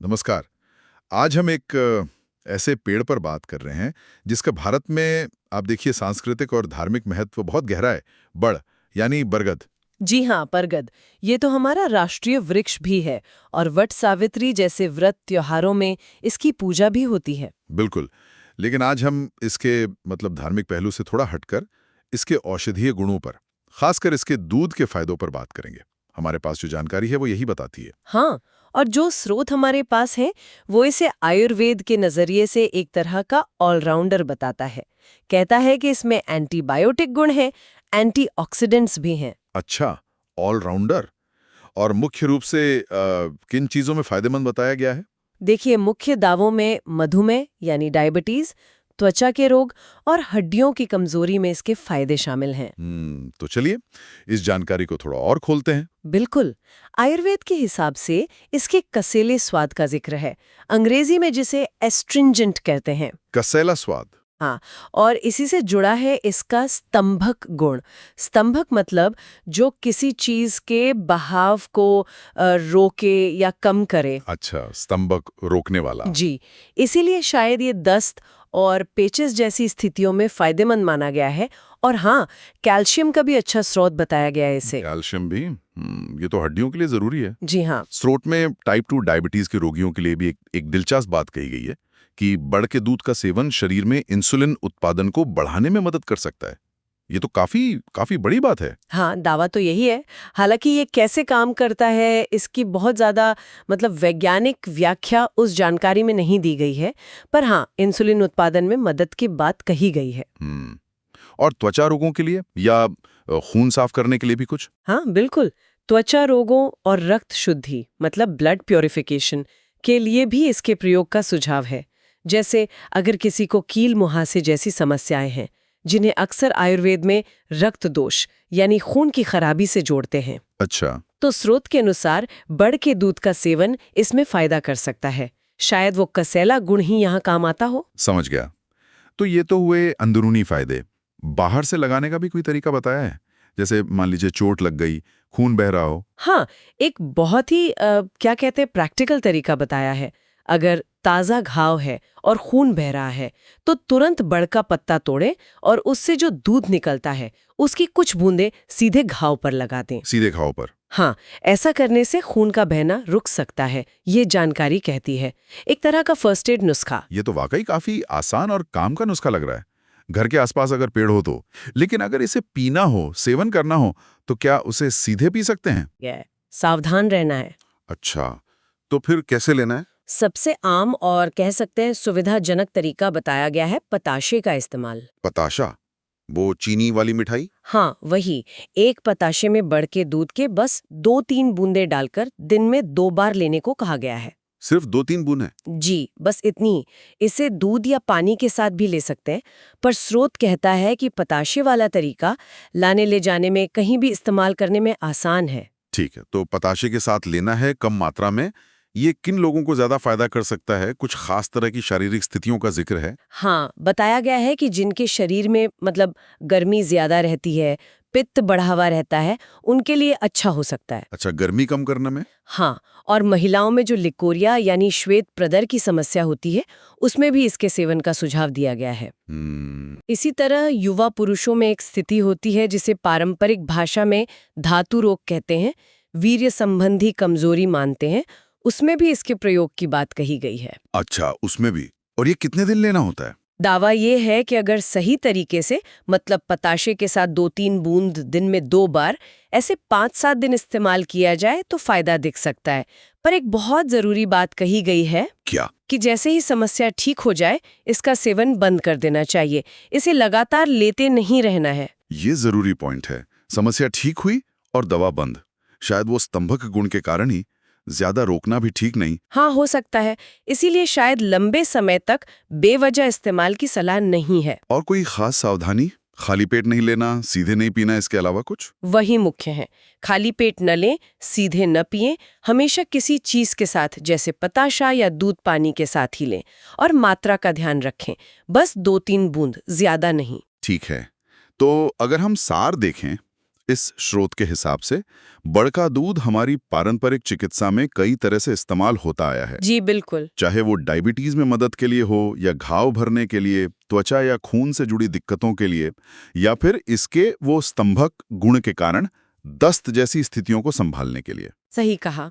नमस्कार। आज हम एक ऐसे पेड़ पर बात कर रहे हैं जिसका भारत में आप देखिए सांस्कृतिक और धार्मिक महत्व बहुत गहरा है। बड़ यानी बरगद। जी हाँ, बरगद। ये तो हमारा राष्ट्रीय वृक्ष भी है और वट सावित्री जैसे व्रत त्योहारों में इसकी पूजा भी होती है। बिल्कुल। लेकिन आज हम इसके धार्मिक पहलू से थोड़ा हटकर इसके औषधीय गुणों पर, खासकर इसके दूध के फायदों पर बात करेंगे। हमारे पास जो जानकारी है वो यही बताती है। हाँ, और जो स्रोत हमारे पास है वो इसे आयुर्वेद के नजरिए से एक तरह का ऑलराउंडर बताता है। कहता है कि इसमें एंटीबायोटिक गुण हैं, एंटीऑक्सीडेंट्स भी हैं। अच्छा, ऑलराउंडर। और मुख्य रूप से किन चीजों में फायदेमंद बताया गया है? देखिए, मुख्य दावों में मधुमेह यानी डायबिटीज, त्वचा के रोग और हड्डियों की कमजोरी में इसके फायदे शामिल हैं। तो चलिए इस जानकारी को थोड़ा और खोलते हैं। बिल्कुल। आयुर्वेद के हिसाब से इसके कसेले स्वाद का जिक्र है, अंग्रेजी में जिसे एस्ट्रिंजेंट कहते हैं। कसेला स्वाद। हाँ, और इसी से जुड़ा है इसका स्तंभक गुण। स्तंभक मतलब जो किसी चीज के बहाव को रोके या कम करे। अच्छा, स्तंभक रोकने वाला। जी, इसीलिए शायद ये दस्त और पेचिस जैसी स्थितियों में फायदेमंद माना गया है। और हाँ, कैल्शियम का भी अच्छा स्रोत बताया गया है इसे। कैल्शियम भी। ये तो हड्डियों के लिए जरूरी है। जी हाँ। स्रोत में टाइप 2 डायबिटीज के रोगियों के लिए भी एक दिलचस्प बात कही गई है कि बड़ के दूध का सेवन शरीर में इंसुलिन उत्पादन को बढ़ाने में मदद कर सकता है। ये तो काफी काफी बड़ी बात है। हाँ, दावा तो यही है। हालांकि ये कैसे काम करता है इसकी बहुत ज़्यादा वैज्ञानिक व्याख्या उस जानकारी में नहीं दी गई है। पर हाँ, इंसुलिन उत्पादन में मदद की बात कही गई है। और त्वचा रोगों के लिए या खून साफ करने के लिए भी कुछ? हाँ, बिल्कुल। त्वचा रोगों और रक्त शुद्धि ब्लड प्योरिफिकेशन के लिए भी इसके प्रयोग का सुझाव है। जैसे अगर किसी को कील मुहासे जैसी समस्याएं हैं, जिन्हें अक्सर आयुर्वेद में रक्त दोष यानी खून की खराबी से जोड़ते हैं। अच्छा। तो स्रोत के अनुसार बड़ के दूध का सेवन इसमें फायदा कर सकता है। शायद वो कसेला गुण ही यहाँ काम आता हो। समझ गया। तो ये तो हुए अंदरूनी फायदे। बाहर से लगाने का भी कोई तरीका बताया है? जैसे मान लीजिए चोट लग गई, खून बह रहा हो। हाँ, एक बहुत ही क्या कहते हैं प्रैक्टिकल तरीका बताया है। अगर ताज़ा घाव है और खून बह रहा है तो तुरंत बड़ का पत्ता तोड़ें और उससे जो दूध निकलता है उसकी कुछ बूंदें सीधे घाव पर लगा दें। सीधे घाव पर? हाँ, ऐसा करने से खून का बहना रुक सकता है, ये जानकारी कहती है। एक तरह का फर्स्ट एड नुस्खा। ये तो वाकई काफी आसान और काम का नुस्खा लग रहा है। घर के आसपास अगर पेड़ हो तो। लेकिन अगर इसे पीना हो, सेवन करना हो, तो क्या उसे सीधे पी सकते हैं? सावधान रहना है। अच्छा, तो फिर कैसे लेना है? सबसे आम और कह सकते हैं सुविधाजनक तरीका बताया गया है पताशे का इस्तेमाल। पताशा? वो चीनी वाली मिठाई? हाँ, वही। एक पताशे में बड़ के दूध के बस 2-3 बूंदे डालकर दिन में 2 बार लेने को कहा गया है। सिर्फ 2-3 बूंद है? जी, बस इतनी। इसे दूध या पानी के साथ भी ले सकते हैं, पर स्रोत कहता है कि पताशे वाला तरीका लाने ले जाने में, कहीं भी इस्तेमाल करने में आसान है। ठीक है, तो पताशे के साथ लेना है कम मात्रा में। ये किन लोगों को ज्यादा फायदा कर सकता है? कुछ खास तरह की शारीरिक स्थितियों का जिक्र है? हाँ, बताया गया है कि जिनके शरीर में गर्मी ज्यादा रहती है, पित्त बढ़ा हुआ रहता है, उनके लिए अच्छा हो सकता है। अच्छा, गर्मी कम करने में? हाँ, और महिलाओं में जो लिकोरिया यानी श्वेत प्रदर की समस्या होती है, उसमें भी इसके सेवन का सुझाव दिया गया है। इसी तरह युवा पुरुषों में एक स्थिति होती है जिसे पारंपरिक भाषा में धातु रोग कहते हैं, वीर्य संबंधी कमजोरी मानते हैं, उसमें भी इसके प्रयोग की बात कही गई है। अच्छा, उसमें भी। और ये कितने दिन लेना होता है? दावा ये है कि अगर सही तरीके से पताशे के साथ 2-3 बूंद दिन में 2 बार ऐसे 5-7 दिन इस्तेमाल किया जाए तो फायदा दिख सकता है। पर एक बहुत जरूरी बात कही गई है। क्या? कि जैसे ही समस्या ठीक हो जाए इसका सेवन बंद कर देना चाहिए, इसे लगातार लेते नहीं रहना है। ये जरूरी पॉइंट है। समस्या ठीक हुई और दवा बंद। शायद वो स्तंभक गुण के कारण ही। ज्यादा रोकना भी ठीक नहीं। हाँ, हो सकता है। इसीलिए शायद लंबे समय तक बेवजह इस्तेमाल की सलाह नहीं है। और कोई खास सावधानी? खाली पेट नहीं लेना, सीधे नहीं पीना, इसके अलावा कुछ? वही मुख्य है। खाली पेट न लें, सीधे न पिएं, हमेशा किसी चीज के साथ जैसे पताशा या दूध पानी के साथ ही लें। और मात्रा का ध्यान रखें, बस 2-3 बूंद, ज्यादा नहीं। ठीक है। तो अगर हम सार देखें, इस स्रोत के हिसाब से बड़ का दूध हमारी पारंपरिक चिकित्सा में कई तरह से इस्तेमाल होता आया है। जी बिल्कुल। चाहे वो डायबिटीज में मदद के लिए हो, या घाव भरने के लिए, त्वचा या खून से जुड़ी दिक्कतों के लिए, या फिर इसके वो स्तंभक गुण के कारण दस्त जैसी स्थितियों को संभालने के लिए। सही कहा।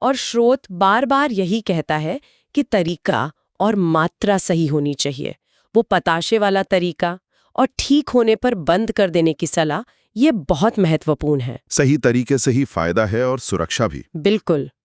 और स्रोत बार बार यही कहता है कि तरीका और मात्रा सही होनी चाहिए। वो पताशे वाला तरीका और ठीक होने पर बंद कर देने की सलाह, ये बहुत महत्वपूर्ण है। सही तरीके से ही फायदा है और सुरक्षा भी। बिल्कुल।